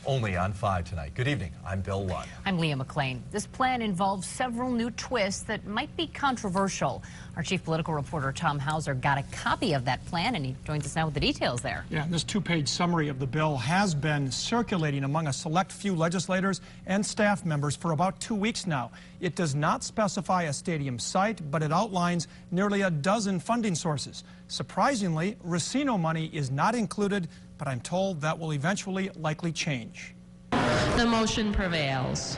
only on 5 tonight. Good evening. I'm Bill Lund. I'm Leah McLean. This plan involves several new twists that might be controversial. Our chief political reporter, Tom Hauser, got a copy of that plan, and he joins us now with the details there. Yeah, this two-page summary of the bill has been circulating among a select few legislators and staff members for about 2 weeks now. It does not specify a stadium site, but it outlines nearly a dozen funding sources. Surprisingly, Racino money is not included, but I'm told that will eventually likely change. The motion prevails.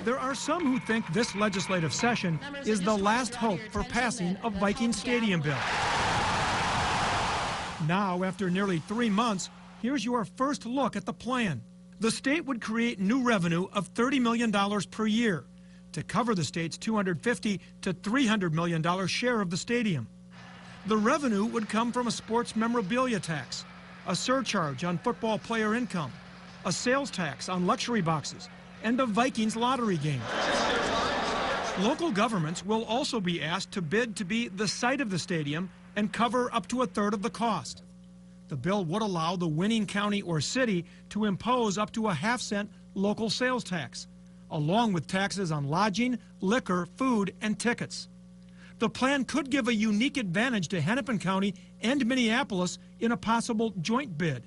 There are some who think this legislative session is the last hope for passing a Vikings stadium bill. Now, after nearly 3 months, here's your first look at the plan. The state would create new revenue of $30 million per year to cover the state's $250 to $300 million share of the stadium. The revenue would come from a sports memorabilia tax, a surcharge on football player income, a sales tax on luxury boxes, and a Vikings lottery game. Local governments will also be asked to bid to be the site of the stadium and cover up to 1/3 of the cost. The bill would allow the winning county or city to impose up to a half-cent local sales tax, along with taxes on lodging, liquor, food, and tickets. The plan could give a unique advantage to Hennepin County and Minneapolis in a possible joint bid.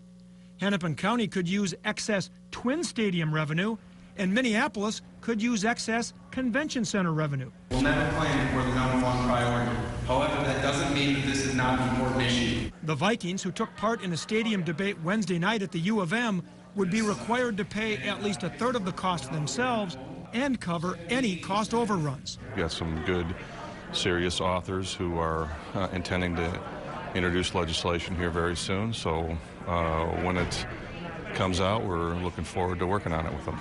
Hennepin County could use excess Twin Stadium revenue, and Minneapolis could use excess convention center revenue. We'll never claim it we're the number one priority. However, that doesn't mean that this is not an important issue. The Vikings, who took part in a stadium debate Wednesday night at the U of M, would be required to pay at least 1/3 of the cost themselves and cover any cost overruns. We've got some good, serious authors who are intending to introduce legislation here very soon, so when it comes out, we're looking forward to working on it with them.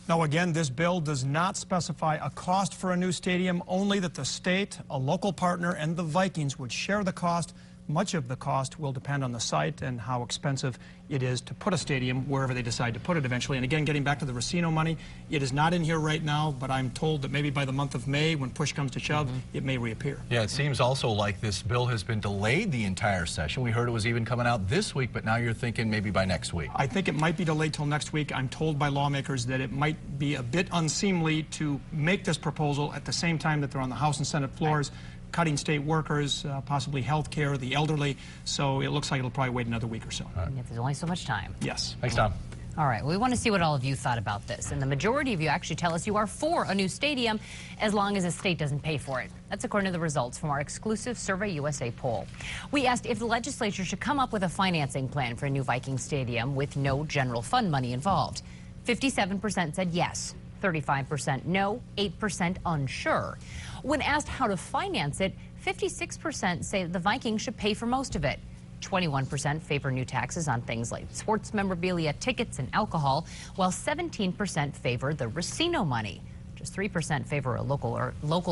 Now again, this bill does not specify a cost for a new stadium, only that the state, a local partner, and the Vikings would share the cost. Much of the cost will depend on the site and how expensive it is to put a stadium wherever they decide to put it eventually. And again, getting back to the Racino money, it is not in here right now, but I'm told that maybe by the month of May, when push comes to shove, it may reappear. Yeah, it seems also like this bill has been delayed the entire session. We heard it was even coming out this week, but now you're thinking maybe by next week. I think it might be delayed till next week. I'm told by lawmakers that it might be a bit unseemly to make this proposal at the same time that they're on the House and Senate floors, cutting state workers, possibly health care, the elderly. So it looks like it'll probably wait another week or so. Right. There's only so much time. Yes. Thanks, Tom. All right, we want to see what all of you thought about this. And the majority of you actually tell us you are for a new stadium as long as the state doesn't pay for it. That's according to the results from our exclusive Survey USA poll. We asked if the legislature should come up with a financing plan for a new Viking stadium with no general fund money involved. 57% said yes. 35% no, 8% unsure. When asked how to finance it, 56% say the Vikings should pay for most of it. 21% favor new taxes on things like sports memorabilia, tickets, and alcohol, while 17% favor the Racino money. Just 3% favor a local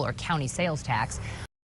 or county sales tax.